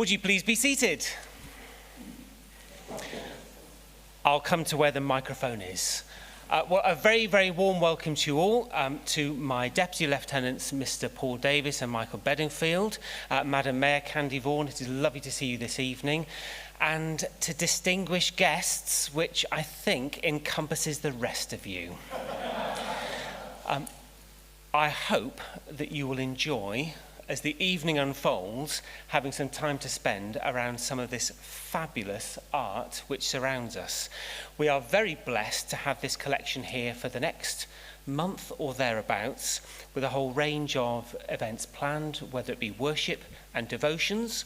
Would you please be seated? I'll come to where the microphone is. Well, a very, very warm welcome to you all, to my Deputy Lieutenants, Mr. Paul Davis and Michael Bedingfield, Madam Mayor Candy Vaughan, it is lovely to see you this evening, and to distinguished guests, which I think encompasses the rest of you. I hope that you will enjoy, as the evening unfolds, having some time to spend around some of this fabulous art which surrounds us. We are very blessed to have this collection here for the next month or thereabouts, with a whole range of events planned, whether it be worship and devotions,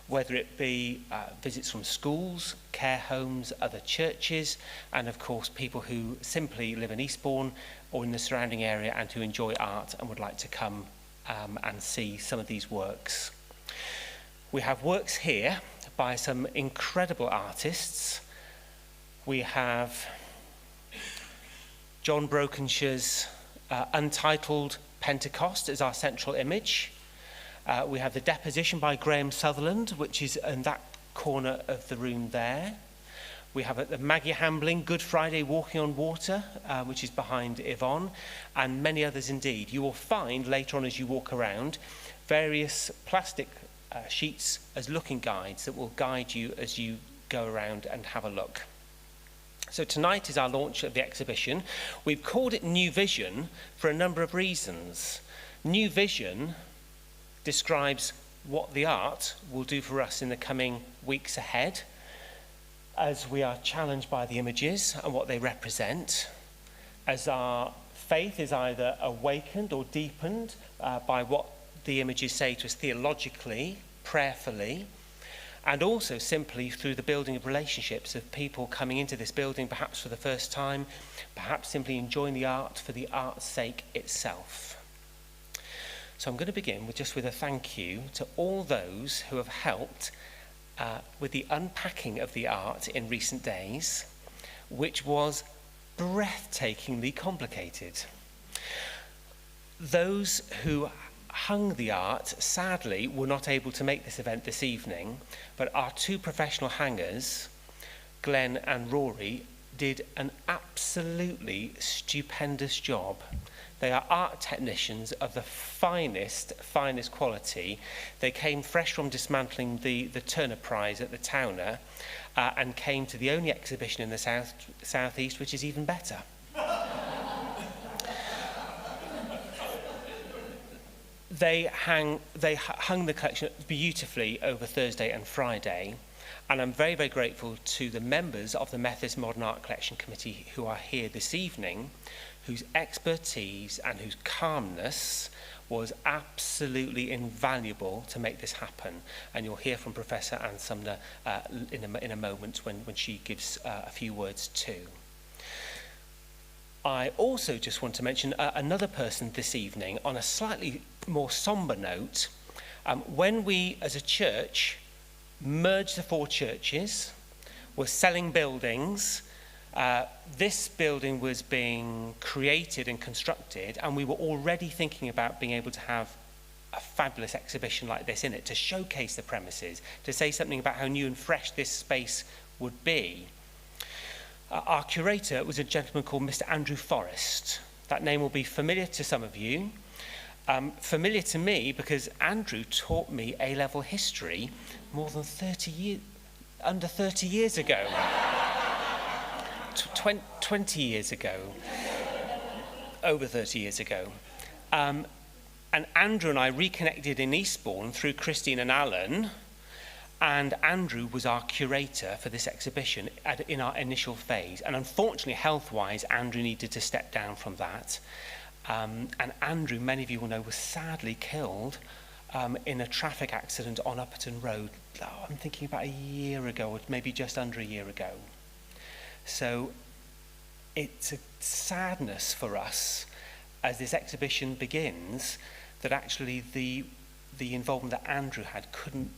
whether it be visits from schools, care homes, other churches, and of course people who simply live in Eastbourne or in the surrounding area and who enjoy art and would like to come and see some of these works. We have works here by some incredible artists. We have John Brokenshire's Untitled Pentecost as our central image. We have the Deposition by Graham Sutherland, which is in that corner of the room there. We have the Maggie Hambling Good Friday Walking on Water, which is behind Yvonne, and many others indeed. You will find later on as you walk around various plastic sheets as looking guides that will guide you as you go around and have a look. So tonight is our launch of the exhibition. We've called it New Vision for a number of reasons. New Vision describes what the art will do for us in the coming weeks ahead, as we are challenged by the images and what they represent, as our faith is either awakened or deepened by what the images say to us theologically, prayerfully, and also simply through the building of relationships of people coming into this building perhaps for the first time, perhaps simply enjoying the art for the art's sake itself. So I'm going to begin with a thank you to all those who have helped with the unpacking of the art in recent days, which was breathtakingly complicated. Those who hung the art, sadly, were not able to make this event this evening, but our two professional hangers, Glenn and Rory, did an absolutely stupendous job. They are art technicians of the finest quality. They came fresh from dismantling the Turner Prize at the Towner and came to the only exhibition in the southeast which is even better. They hung the collection beautifully over Thursday and Friday, and I'm very, very grateful to the members of the Methodist Modern Art Collection Committee who are here this evening, whose expertise and whose calmness was absolutely invaluable to make this happen. And you'll hear from Professor Anne Sumner in a moment when she gives a few words too. I also just want to mention another person this evening on a slightly more somber note. When we as a church merged the four churches, were selling buildings, this building was being created and constructed, and we were already thinking about being able to have a fabulous exhibition like this in it, to showcase the premises, to say something about how new and fresh this space would be. Our curator was a gentleman called Mr. Andrew Forrest. That name will be familiar to some of you, familiar to me because Andrew taught me A-level history more than under 30 years ago. 20 years ago, over 30 years ago. And Andrew and I reconnected in Eastbourne through Christine and Alan, and Andrew was our curator for this exhibition in our initial phase. And unfortunately, health-wise, Andrew needed to step down from that. And Andrew, many of you will know, was sadly killed in a traffic accident on Upperton Road. I'm thinking about a year ago, or maybe just under a year ago. So it's a sadness for us as this exhibition begins that actually the involvement that Andrew had couldn't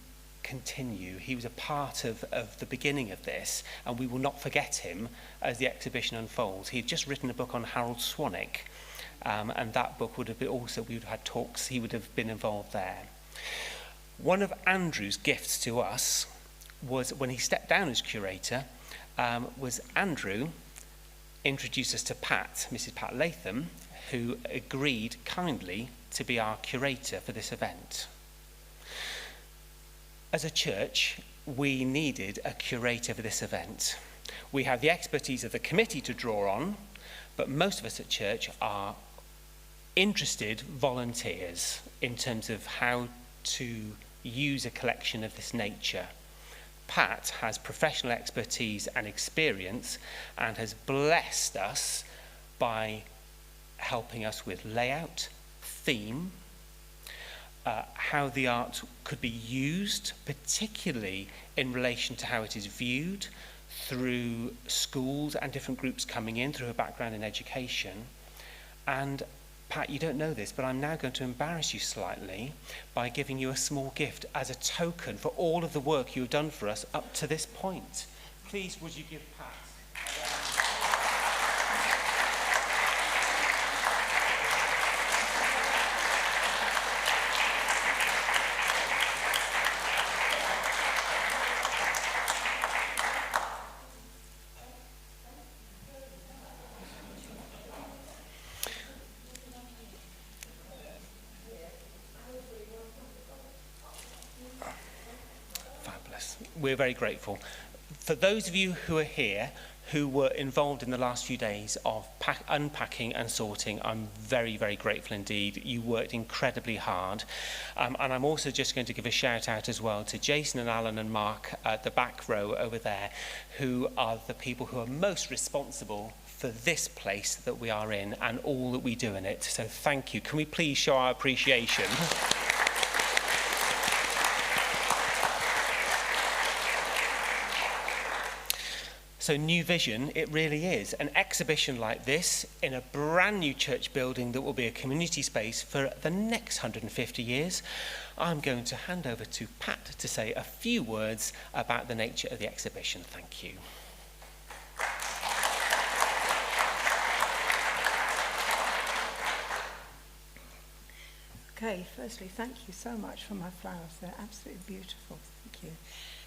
continue. He was a part of the beginning of this, and we will not forget him as the exhibition unfolds. He had just written a book on Harold Swanwick, and that book would have been also, we would have had talks, he would have been involved there. One of Andrew's gifts to us was, when he stepped down as curator, was Andrew introduced us to Pat, Mrs. Pat Latham, who agreed kindly to be our curator for this event. As a church, we needed a curator for this event. We have the expertise of the committee to draw on, but most of us at church are interested volunteers in terms of how to use a collection of this nature. Pat has professional expertise and experience and has blessed us by helping us with layout, theme, how the art could be used, particularly in relation to how it is viewed through schools and different groups coming in through a background in education. And Pat, you don't know this, but I'm now going to embarrass you slightly by giving you a small gift as a token for all of the work you've done for us up to this point. Please, would you give Pat? We're very grateful. For those of you who are here who were involved in the last few days of unpacking and sorting, I'm very, very grateful indeed. You worked incredibly hard. And I'm also just going to give a shout out as well to Jason and Alan and Mark at the back row over there, who are the people who are most responsible for this place that we are in and all that we do in it. So thank you. Can we please show our appreciation? So New Vision, it really is. An exhibition like this in a brand new church building that will be a community space for the next 150 years. I'm going to hand over to Pat to say a few words about the nature of the exhibition. Thank you. Okay, firstly, thank you so much for my flowers. They're absolutely beautiful. Thank you.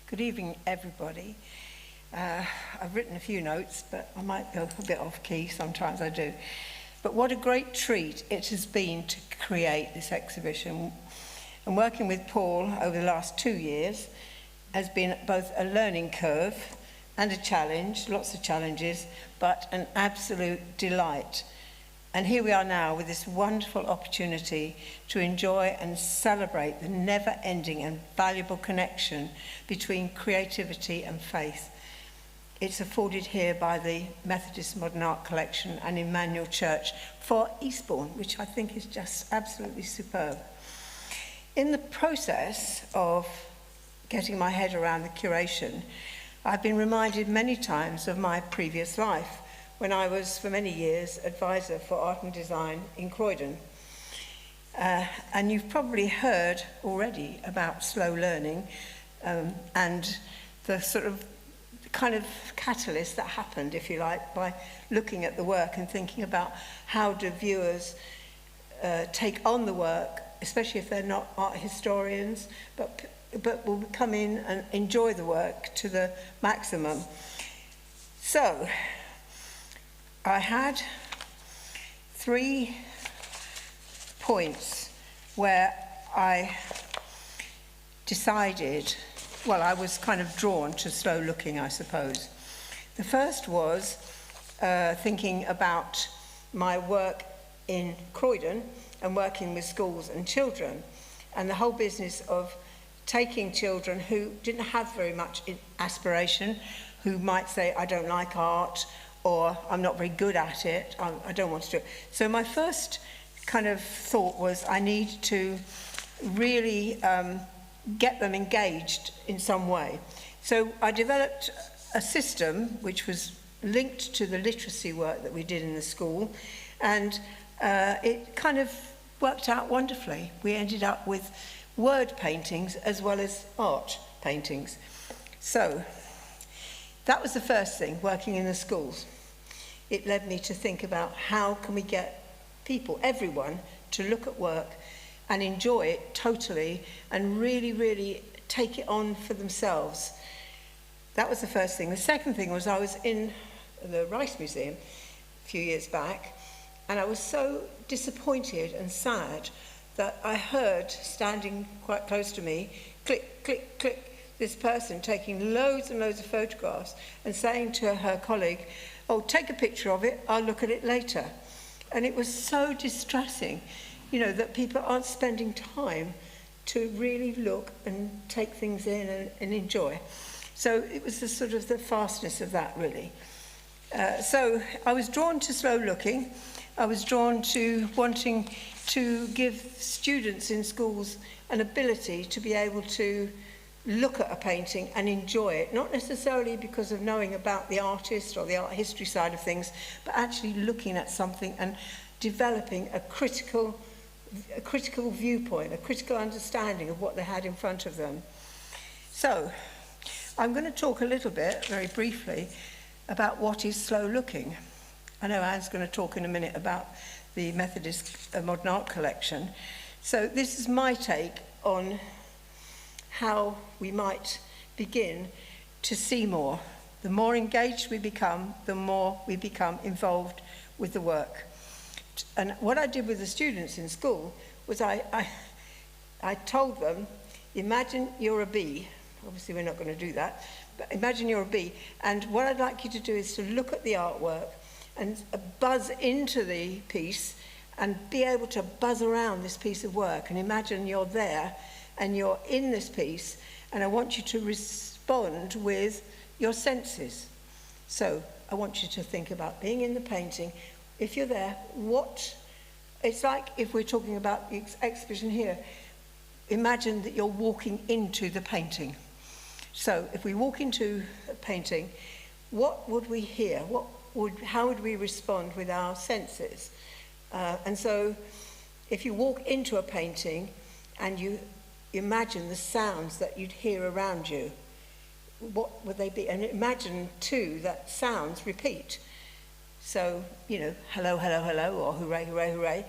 Good evening, everybody. I've written a few notes, but I might go a bit off key, sometimes I do. But what a great treat it has been to create this exhibition. And working with Paul over the last 2 years has been both a learning curve and a challenge, lots of challenges, but an absolute delight. And here we are now with this wonderful opportunity to enjoy and celebrate the never-ending and valuable connection between creativity and faith. It's afforded here by the Methodist Modern Art Collection and Emmanuel Church for Eastbourne, which I think is just absolutely superb. In the process of getting my head around the curation, I've been reminded many times of my previous life, when I was, for many years, advisor for art and design in Croydon. And you've probably heard already about slow learning and the sort of kind of catalyst that happened, if you like, by looking at the work and thinking about how do viewers take on the work, especially if they're not art historians, but will come in and enjoy the work to the maximum. So, I had 3 points where I decided, well, I was kind of drawn to slow looking, I suppose. The first was thinking about my work in Croydon and working with schools and children, and the whole business of taking children who didn't have very much aspiration, who might say, I don't like art, or I'm not very good at it, I don't want to do it. So my first kind of thought was I need to really get them engaged in some way. So I developed a system which was linked to the literacy work that we did in the school, and it kind of worked out wonderfully. We ended up with word paintings as well as art paintings. So that was the first thing, working in the schools. It led me to think about how can we get people, everyone, to look at work and enjoy it totally and really, really take it on for themselves. That was the first thing. The second thing was I was in the Rice Museum a few years back, and I was so disappointed and sad that I heard, standing quite close to me, click, click, click, this person taking loads and loads of photographs and saying to her colleague, oh, take a picture of it, I'll look at it later. And it was so distressing, you know, that people aren't spending time to really look and take things in and enjoy. So it was the sort of the fastness of that, really. So I was drawn to slow looking. I was drawn to wanting to give students in schools an ability to be able to look at a painting and enjoy it, not necessarily because of knowing about the artist or the art history side of things, but actually looking at something and developing a critical viewpoint, a critical understanding of what they had in front of them. So I'm going to talk a little bit, very briefly, about what is slow looking. I know Anne's going to talk in a minute about the Methodist modern art collection. So this is my take on how we might begin to see more. The more engaged we become, the more we become involved with the work. And what I did with the students in school was I told them, imagine you're a bee. Obviously we're not going to do that, but imagine you're a bee. And what I'd like you to do is to look at the artwork and buzz into the piece and be able to buzz around this piece of work. And imagine you're there and you're in this piece, and I want you to respond with your senses. So I want you to think about being in the painting. If you're there, it's like if we're talking about the exhibition here, imagine that you're walking into the painting. So if we walk into a painting, what would we hear? How would we respond with our senses? And so if you walk into a painting and you imagine the sounds that you'd hear around you, what would they be? And imagine too that sounds repeat. So, you know, hello, hello, hello, or hooray, hooray, hooray.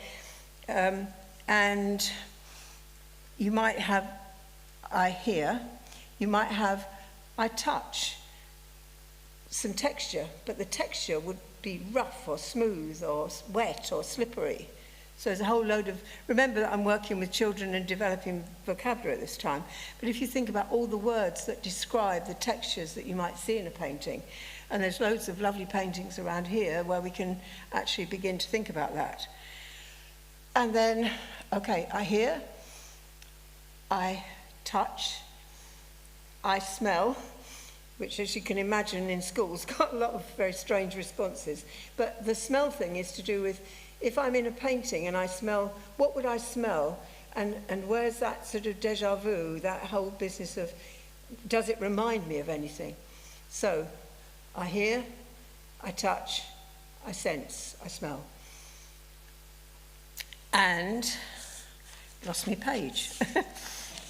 And you might have I hear, you might have I touch, some texture, but the texture would be rough or smooth or wet or slippery. So there's a whole load of, remember that I'm working with children and developing vocabulary at this time, but if you think about all the words that describe the textures that you might see in a painting, and there's loads of lovely paintings around here where we can actually begin to think about that. And then, okay, I hear, I touch, I smell, which as you can imagine in schools got a lot of very strange responses. But the smell thing is to do with, if I'm in a painting and I smell, what would I smell? And where's that sort of déjà vu, that whole business of, does it remind me of anything? So, I hear, I touch, I sense, I smell. And, lost my page.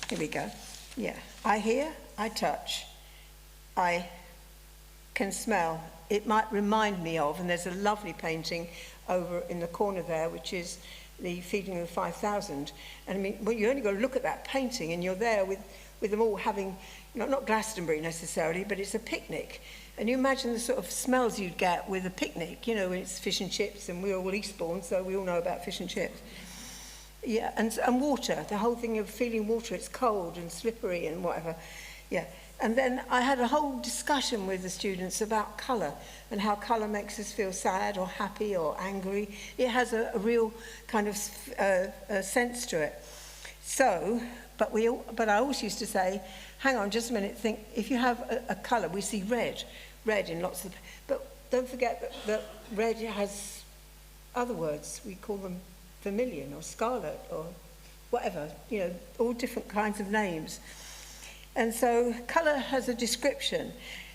Here we go. Yeah, I hear, I touch, I can smell. It might remind me of, and there's a lovely painting over in the corner there, which is the Feeding of the 5,000. And I mean, well, you only got to look at that painting and you're there with them all having, not Glastonbury necessarily, but it's a picnic. And you imagine the sort of smells you'd get with a picnic, you know, when it's fish and chips, and we're all Eastbourne, so we all know about fish and chips. Yeah, and water, the whole thing of feeling water, it's cold and slippery and whatever. Yeah. And then I had a whole discussion with the students about colour and how colour makes us feel sad or happy or angry. It has a real kind of sense to it. So, but I always used to say, hang on just a minute, think, if you have a colour, we see red in lots of, but don't forget that red has other words. We call them vermilion or scarlet or whatever, you know, all different kinds of names. And so colour has a description.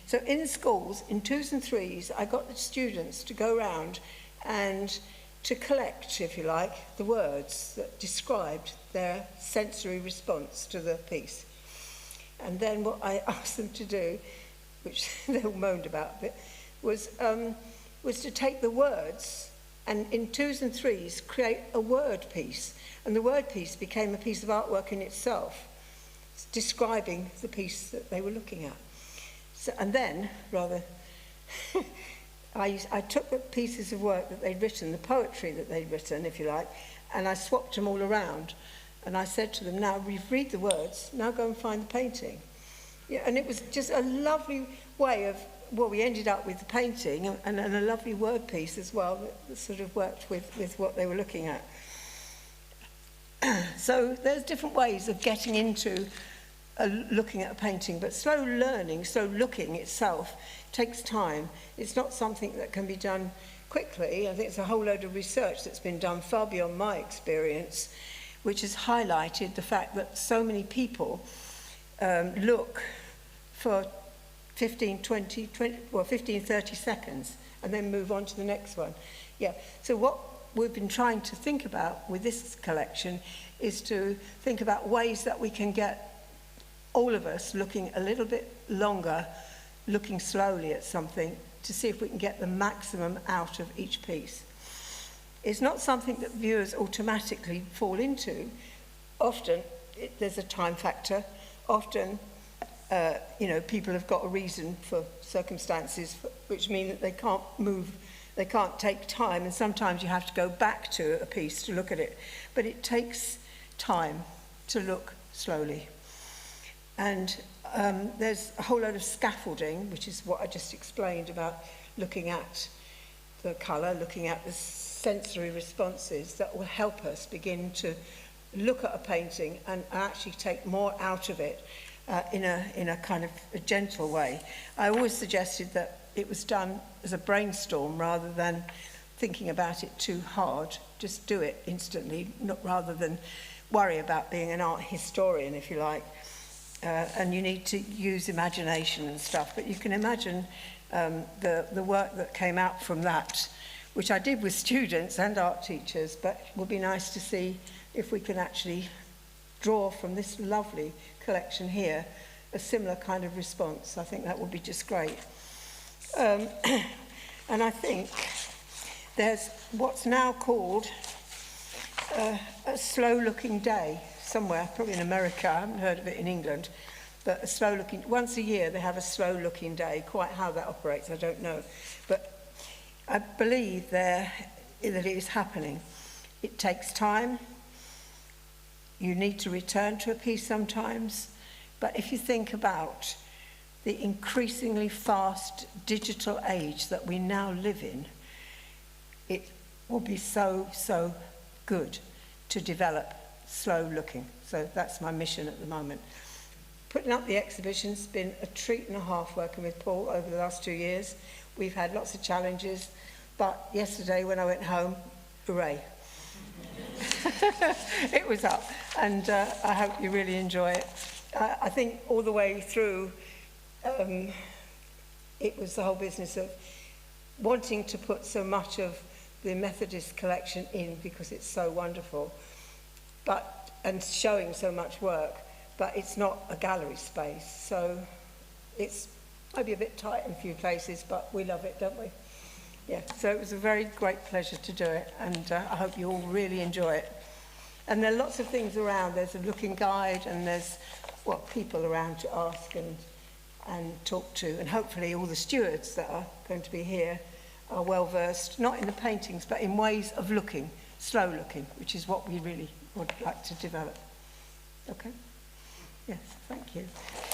So in schools, in 2s and 3s, I got the students to go around and to collect, if you like, the words that described their sensory response to the piece. And then what I asked them to do, which they all moaned about a bit, was to take the words and in 2s and 3s create a word piece. And the word piece became a piece of artwork in itself, describing the piece that they were looking at. So, and then, I took the pieces of work that they'd written, the poetry that they'd written, if you like, and I swapped them all around. And I said to them, now we've read the words, now go and find the painting. Yeah, and it was just a lovely way of, well, we ended up with the painting and a lovely word piece as well that sort of worked with what they were looking at. So there's different ways of getting into looking at a painting, but slow learning, slow looking itself takes time. It's not something that can be done quickly. I think it's a whole load of research that's been done far beyond my experience, which has highlighted the fact that so many people look for 15, 30 seconds and then move on to the next one. Yeah, so what we've been trying to think about with this collection is to think about ways that we can get all of us looking a little bit longer, looking slowly at something to see if we can get the maximum out of each piece. It's not something that viewers automatically fall into. Often there's a time factor. Often, people have got a reason for circumstances which mean that they can't move, they can't take time, and sometimes you have to go back to a piece to look at it. But it takes time to look slowly. And there's a whole load of scaffolding, which is what I just explained about looking at the colour, looking at the sensory responses that will help us begin to look at a painting and actually take more out of it in a kind of a gentle way. I always suggested that it was done as a brainstorm rather than thinking about it too hard. Just do it instantly, rather than worry about being an art historian, if you like. And you need to use imagination and stuff. But you can imagine the work that came out from that, which I did with students and art teachers, but it would be nice to see if we can actually draw from this lovely collection here a similar kind of response. I think that would be just great. And I think there's what's now called a slow-looking day somewhere, probably in America. I haven't heard of it in England, but a slow-looking, once a year they have a slow-looking day. Quite how that operates, I don't know. But I believe that it is happening. It takes time. You need to return to a piece sometimes. But if you think about the increasingly fast digital age that we now live in, it will be so, so good to develop slow looking. So that's my mission at the moment. Putting up the exhibition's been a treat and a half working with Paul over the last 2 years. We've had lots of challenges, but yesterday when I went home, hooray. It was up, and I hope you really enjoy it. I think all the way through, it was the whole business of wanting to put so much of the Methodist collection in because it's so wonderful, and showing so much work, but it's not a gallery space, so it's maybe a bit tight in a few places, but we love it, don't we? Yeah, so it was a very great pleasure to do it, and I hope you all really enjoy it. And there are lots of things around. There's a looking guide, and there's people around to ask and talk to, and hopefully all the stewards that are going to be here are well versed, not in the paintings, but in ways of looking, slow looking, which is what we really would like to develop. Okay? Yes, thank you.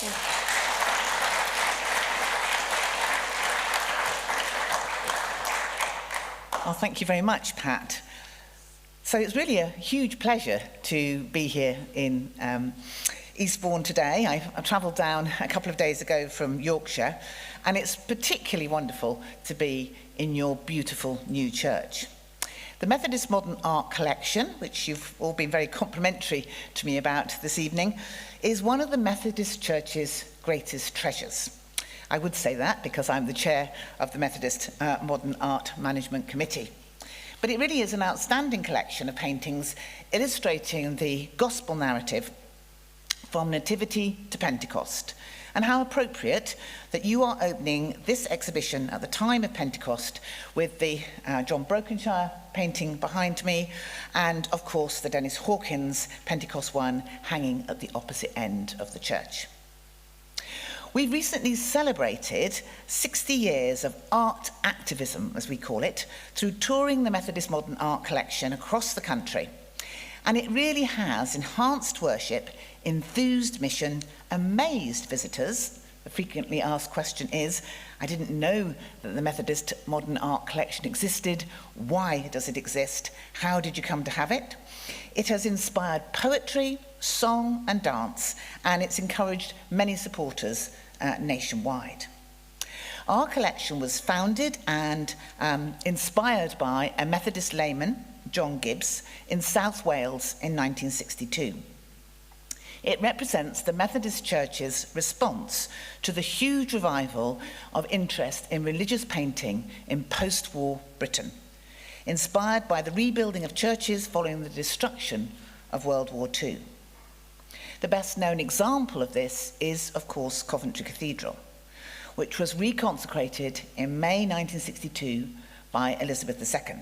Yeah. Well, thank you very much, Pat. So it's really a huge pleasure to be here in Eastbourne today. I travelled down a couple of days ago from Yorkshire, and it's particularly wonderful to be in your beautiful new church. The Methodist Modern Art Collection, which you've all been very complimentary to me about this evening, is one of the Methodist Church's greatest treasures. I would say that because I'm the chair of the Methodist Modern Art Management Committee. But it really is an outstanding collection of paintings illustrating the gospel narrative from Nativity to Pentecost, And how appropriate that you are opening this exhibition at the time of Pentecost with the John Brokenshire painting behind me, and of course the Dennis Hawkins Pentecost one hanging at the opposite end of the church. We recently celebrated 60 years of art activism, as we call it, through touring the Methodist Modern Art Collection across the country. And it really has enhanced worship, enthused mission, amazed visitors. The frequently asked question is, I didn't know that the Methodist Modern Art Collection existed. Why does it exist? How did you come to have it? It has inspired poetry, song and dance, and it's encouraged many supporters nationwide. Our collection was founded and inspired by a Methodist layman, John Gibbs, in South Wales in 1962. It represents the Methodist Church's response to the huge revival of interest in religious painting in post-war Britain, inspired by the rebuilding of churches following the destruction of World War II. The best known example of this is, of course, Coventry Cathedral, which was reconsecrated in May 1962 by Elizabeth II.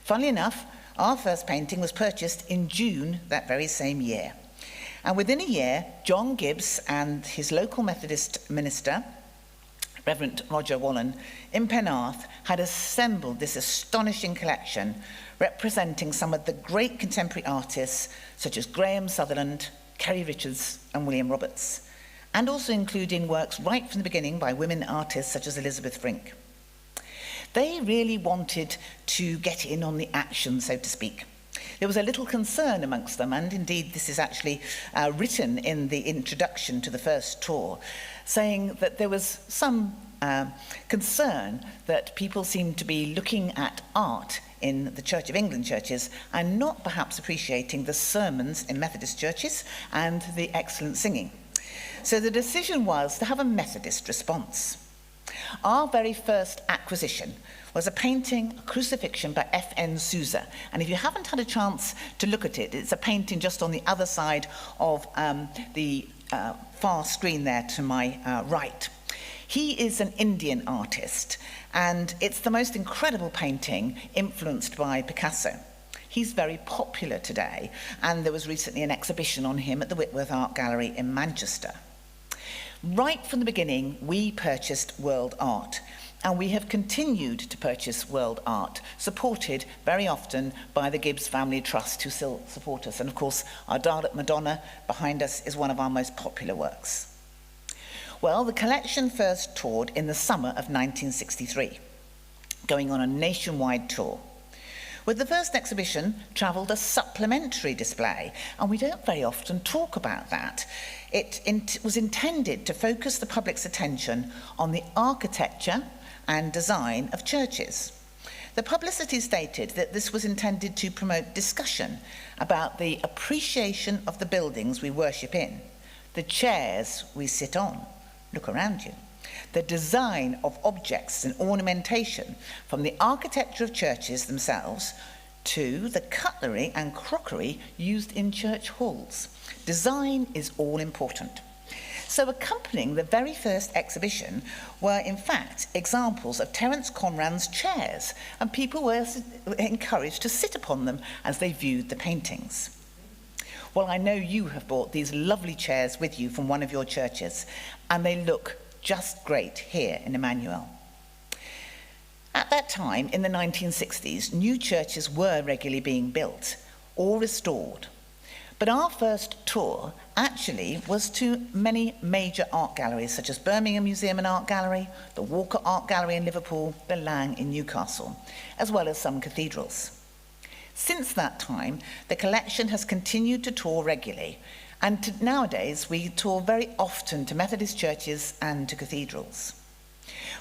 Funnily enough, our first painting was purchased in June that very same year. And within a year, John Gibbs and his local Methodist minister, Reverend Roger Wallen, in Penarth, had assembled this astonishing collection representing some of the great contemporary artists such as Graham Sutherland, Kerry Richards and William Roberts, and also including works right from the beginning by women artists such as Elizabeth Frink. They really wanted to get in on the action, so to speak. There was a little concern amongst them, and indeed this is actually written in the introduction to the first tour, saying that there was some concern that people seemed to be looking at art in the Church of England churches and not perhaps appreciating the sermons in Methodist churches and the excellent singing. So the decision was to have a Methodist response. Our very first acquisition was a painting, a crucifixion by F.N. Sousa. And if you haven't had a chance to look at it, it's a painting just on the other side of the far screen there to my right. He is an Indian artist, and it's the most incredible painting influenced by Picasso. He's very popular today, and there was recently an exhibition on him at the Whitworth Art Gallery in Manchester. Right from the beginning, we purchased world art, and we have continued to purchase world art, supported very often by the Gibbs Family Trust, who still support us. And of course, our Dalek Madonna behind us is one of our most popular works. Well, the collection first toured in the summer of 1963, going on a nationwide tour. With the first exhibition travelled a supplementary display, and we don't very often talk about that. It was intended to focus the public's attention on the architecture and design of churches. The publicity stated that this was intended to promote discussion about the appreciation of the buildings we worship in, the chairs we sit on. Look around you. The design of objects and ornamentation, from the architecture of churches themselves to the cutlery and crockery used in church halls. Design is all important. So accompanying the very first exhibition were in fact examples of Terence Conran's chairs, and people were encouraged to sit upon them as they viewed the paintings. Well, I know you have brought these lovely chairs with you from one of your churches, and they look just great here in Emmanuel. At that time, in the 1960s, new churches were regularly being built or restored. But our first tour actually was to many major art galleries, such as Birmingham Museum and Art Gallery, the Walker Art Gallery in Liverpool, the Lang in Newcastle, as well as some cathedrals. Since that time, the collection has continued to tour regularly, and nowadays we tour very often to Methodist churches and to cathedrals.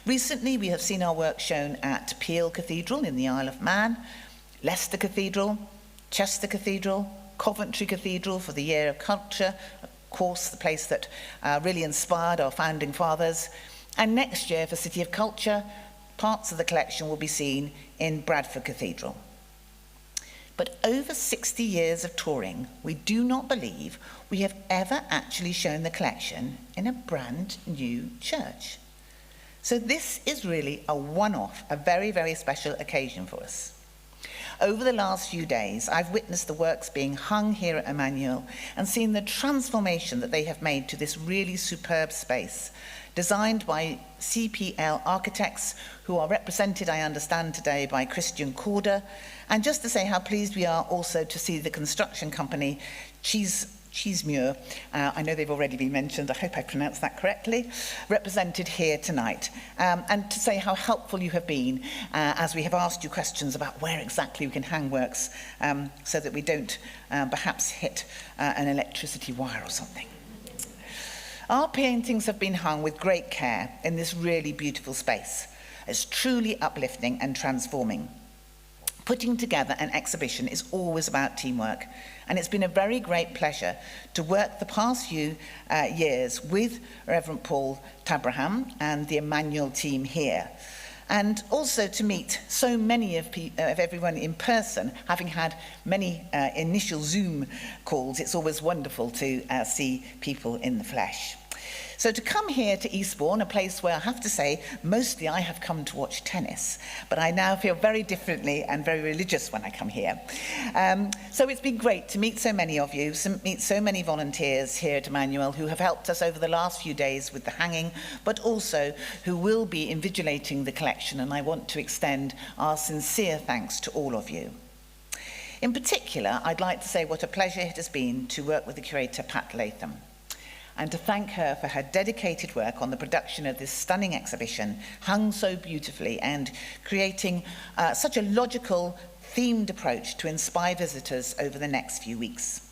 Recently, we have seen our work shown at Peel Cathedral in the Isle of Man, Leicester Cathedral, Chester Cathedral, Coventry Cathedral for the Year of Culture, of course the place that really inspired our founding fathers, and next year for City of Culture, parts of the collection will be seen in Bradford Cathedral. but over 60 years of touring, we do not believe we have ever actually shown the collection in a brand new church. So this is really a one-off, a very, very special occasion for us. Over the last few days, I've witnessed the works being hung here at Emmanuel and seen the transformation that they have made to this really superb space, designed by CPL architects who are represented, I understand, today by Curator. And just to say how pleased we are also to see the construction company Cheesemure, I know they've already been mentioned, I hope I pronounced that correctly, represented here tonight. And to say how helpful you have been as we have asked you questions about where exactly we can hang works so that we don't perhaps hit an electricity wire or something. Our paintings have been hung with great care in this really beautiful space. It's truly uplifting and transforming. Putting together an exhibition is always about teamwork, and it's been a very great pleasure to work the past few years with Reverend Paul Tabraham and the Emmanuel team here, and also to meet so many of everyone in person, having had many initial Zoom calls. It's always wonderful to see people in the flesh. So to come here to Eastbourne, a place where I have to say, mostly I have come to watch tennis, but I now feel very differently and very religious when I come here. So it's been great to meet so many of you, meet so many volunteers here at Emmanuel who have helped us over the last few days with the hanging, but also who will be invigilating the collection, and I want to extend our sincere thanks to all of you. In particular, I'd like to say what a pleasure it has been to work with the curator, Pat Latham, and to thank her for her dedicated work on the production of this stunning exhibition, hung so beautifully and creating such a logical, themed approach to inspire visitors over the next few weeks.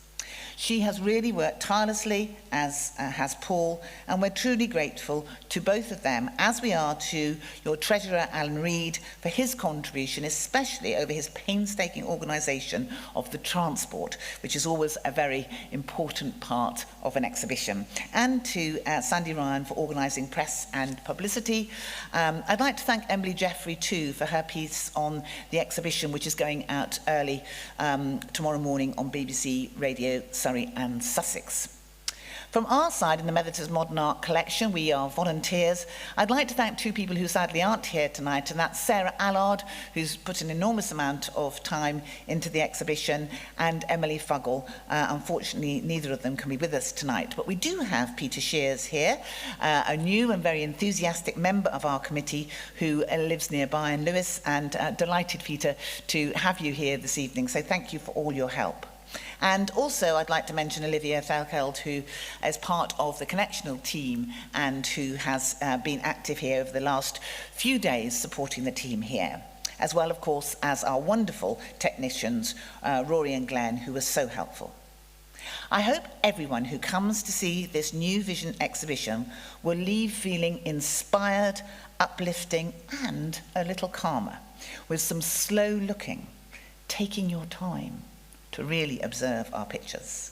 She has really worked tirelessly, as has Paul, and we're truly grateful to both of them, as we are to your treasurer, Alan Reid, for his contribution, especially over his painstaking organisation of the transport, which is always a very important part of an exhibition, and to Sandy Ryan for organising press and publicity. I'd like to thank Emily Jeffrey too for her piece on the exhibition, which is going out early tomorrow morning on BBC Radio Surrey and Sussex. From our side in the Methodist Modern Art Collection, we are volunteers. I'd like to thank two people who sadly aren't here tonight, and that's Sarah Allard, who's put an enormous amount of time into the exhibition, and Emily Fuggle. Unfortunately, neither of them can be with us tonight, but we do have Peter Shears here, a new and very enthusiastic member of our committee who lives nearby in Lewis, and delighted, Peter, to have you here this evening. So thank you for all your help. And also I'd like to mention Olivia Thalkeld, who is part of the connectional team and who has been active here over the last few days supporting the team here, as well, of course, as our wonderful technicians, Rory and Glenn, who were so helpful. I hope everyone who comes to see this New Vision exhibition will leave feeling inspired, uplifting, and a little calmer, with some slow looking, taking your time to really observe our pictures.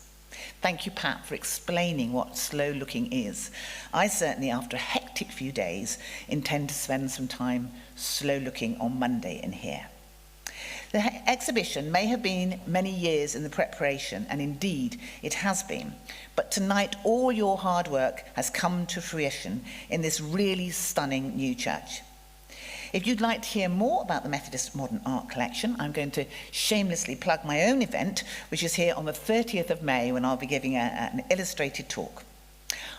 Thank you, Pat, for explaining what slow looking is. I certainly, after a hectic few days, intend to spend some time slow looking on Monday in here. The exhibition may have been many years in the preparation, and indeed it has been, but tonight all your hard work has come to fruition in this really stunning new church. If you'd like to hear more about the Methodist Modern Art Collection, I'm going to shamelessly plug my own event, which is here on the 30th of May, when I'll be giving an illustrated talk.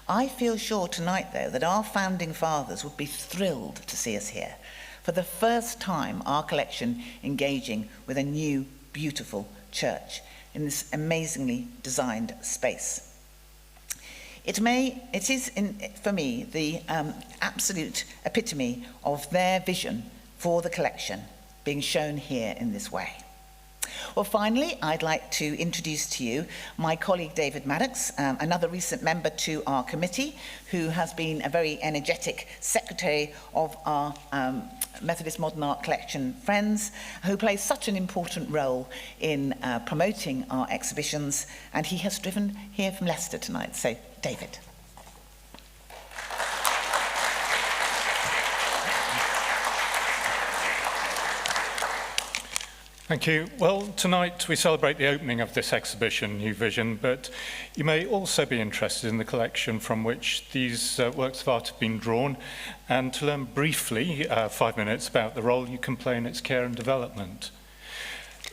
I feel sure tonight, though, that our founding fathers would be thrilled to see us here. For the first time, our collection engaging with a new, beautiful church in this amazingly designed space. It is, for me, the absolute epitome of their vision for the collection being shown here in this way. Well, finally, I'd like to introduce to you my colleague David Maddock, another recent member to our committee, who has been a very energetic secretary of our Methodist Modern Art Collection friends, who plays such an important role in promoting our exhibitions, and he has driven here from Leicester tonight. So, David. Thank you. Well, tonight we celebrate the opening of this exhibition, New Vision, but you may also be interested in the collection from which these works of art have been drawn, and to learn briefly, 5 minutes, about the role you can play in its care and development.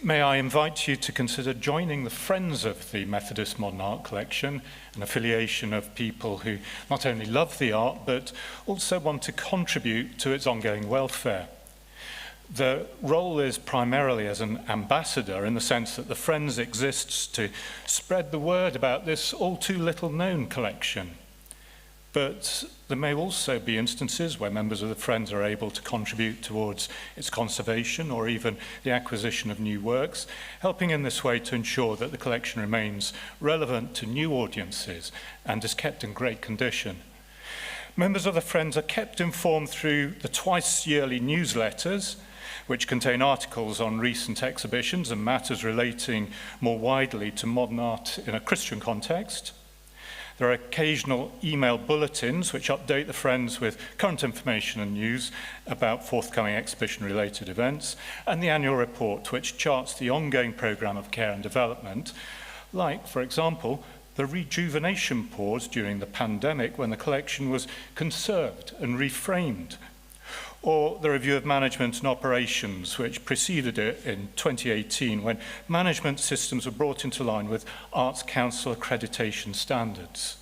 May I invite you to consider joining the Friends of the Methodist Modern Art Collection, an affiliation of people who not only love the art, but also want to contribute to its ongoing welfare. The role is primarily as an ambassador, in the sense that the Friends exists to spread the word about this all too little known collection. But there may also be instances where members of the Friends are able to contribute towards its conservation or even the acquisition of new works, helping in this way to ensure that the collection remains relevant to new audiences and is kept in great condition. Members of the Friends are kept informed through the twice-yearly newsletters, which contain articles on recent exhibitions and matters relating more widely to modern art in a Christian context. There are occasional email bulletins which update the Friends with current information and news about forthcoming exhibition-related events, and the annual report which charts the ongoing programme of care and development, like, for example, the rejuvenation pause during the pandemic when the collection was conserved and reframed, or the review of management and operations, which preceded it in 2018 when management systems were brought into line with Arts Council accreditation standards.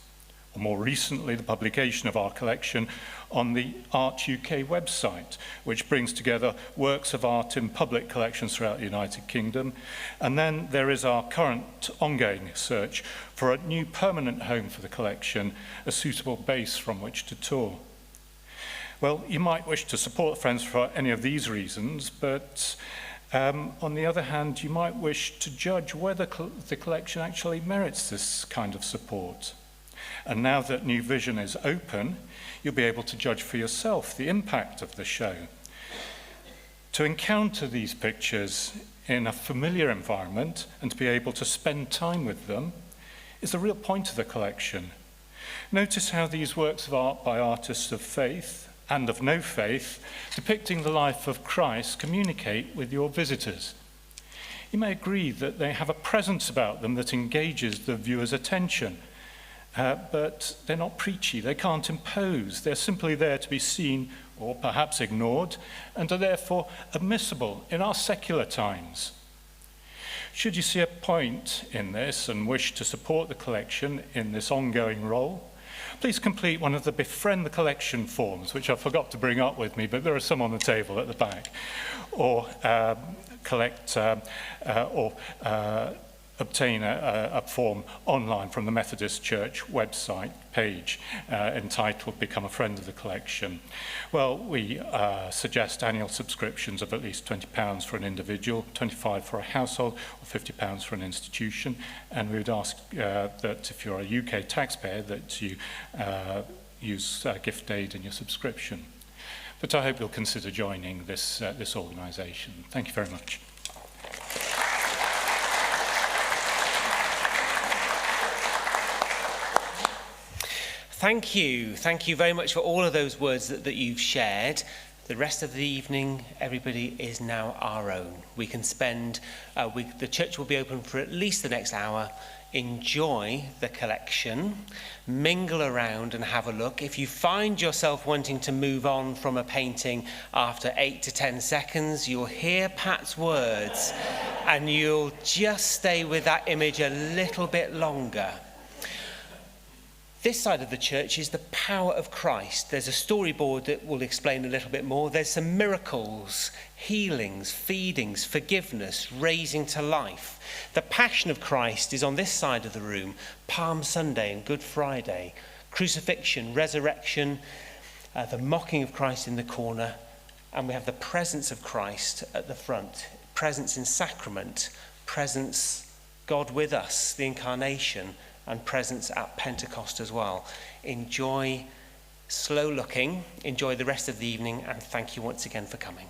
Or more recently, the publication of our collection on the Art UK website, which brings together works of art in public collections throughout the United Kingdom. And then there is our current ongoing search for a new permanent home for the collection, a suitable base from which to tour. Well, you might wish to support the Friends for any of these reasons, but on the other hand, you might wish to judge whether the collection actually merits this kind of support. And now that New Vision is open, you'll be able to judge for yourself the impact of the show. To encounter these pictures in a familiar environment and to be able to spend time with them is the real point of the collection. Notice how these works of art by artists of faith and of no faith, depicting the life of Christ, communicate with your visitors. You may agree that they have a presence about them that engages the viewer's attention, but they're not preachy, they can't impose, they're simply there to be seen or perhaps ignored, and are therefore admissible in our secular times. Should you see a point in this and wish to support the collection in this ongoing role, please complete one of the Befriend the Collection forms, which I forgot to bring up with me, but there are some on the table at the back, or obtain a form online from the Methodist Church website page entitled Become a Friend of the Collection. Well, we suggest annual subscriptions of at least £20 for an individual, £25 for a household, or £50 for an institution. And we would ask that if you're a UK taxpayer, that you use gift aid in your subscription. But I hope you'll consider joining this organisation. Thank you very much. Thank you. Thank you very much for all of those words that you've shared. The rest of the evening, everybody is now our own. We can spend, the church will be open for at least the next hour. Enjoy the collection, mingle around and have a look. If you find yourself wanting to move on from a painting after 8 to 10 seconds, you'll hear Pat's words and you'll just stay with that image a little bit longer. This side of the church is the power of Christ. There's a storyboard that will explain a little bit more. There's some miracles, healings, feedings, forgiveness, raising to life. The passion of Christ is on this side of the room, Palm Sunday and Good Friday, crucifixion, resurrection, the mocking of Christ in the corner, and we have the presence of Christ at the front, presence in sacrament, presence, God with us, the incarnation, and presence at Pentecost as well. Enjoy slow looking, enjoy the rest of the evening, and thank you once again for coming.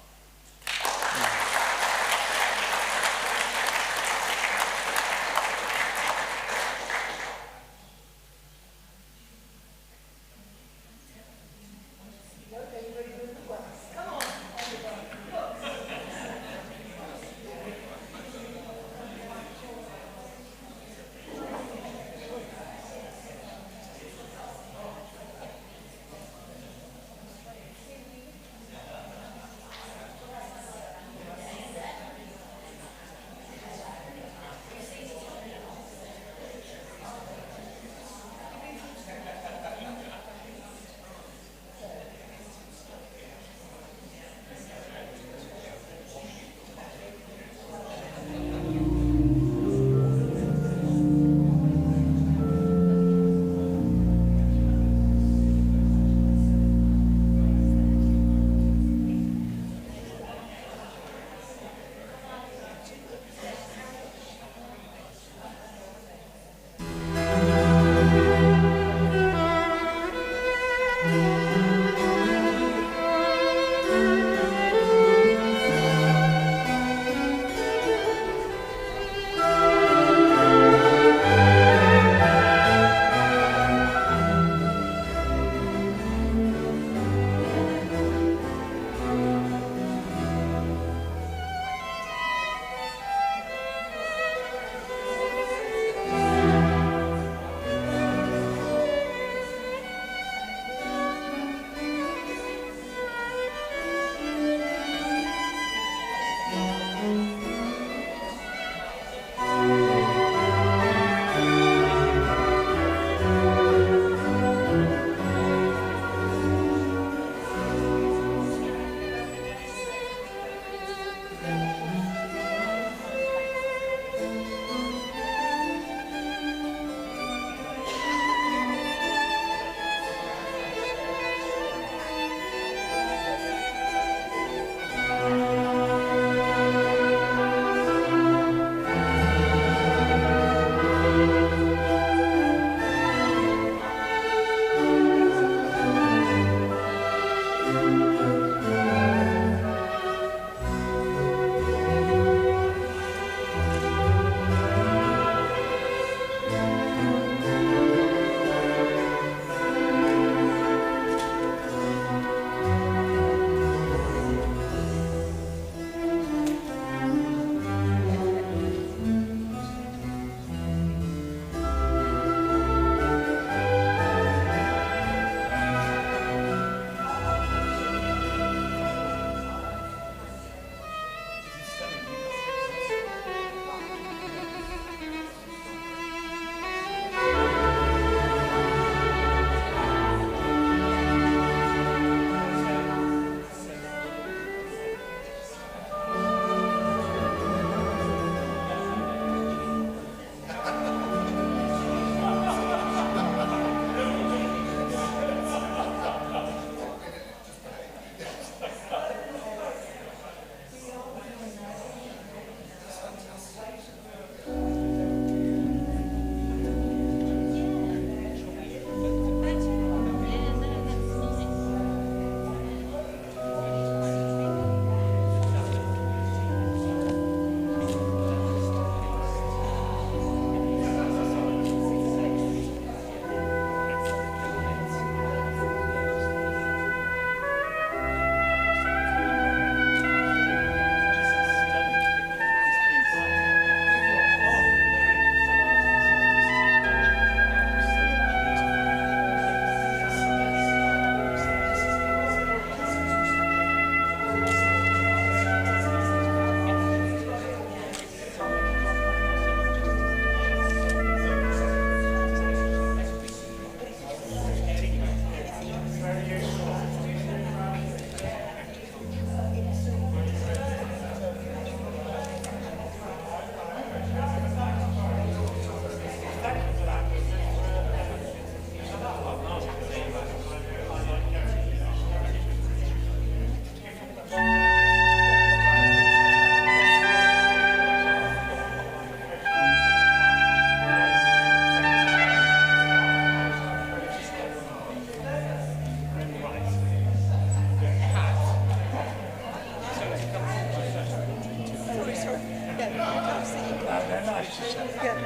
Yeah.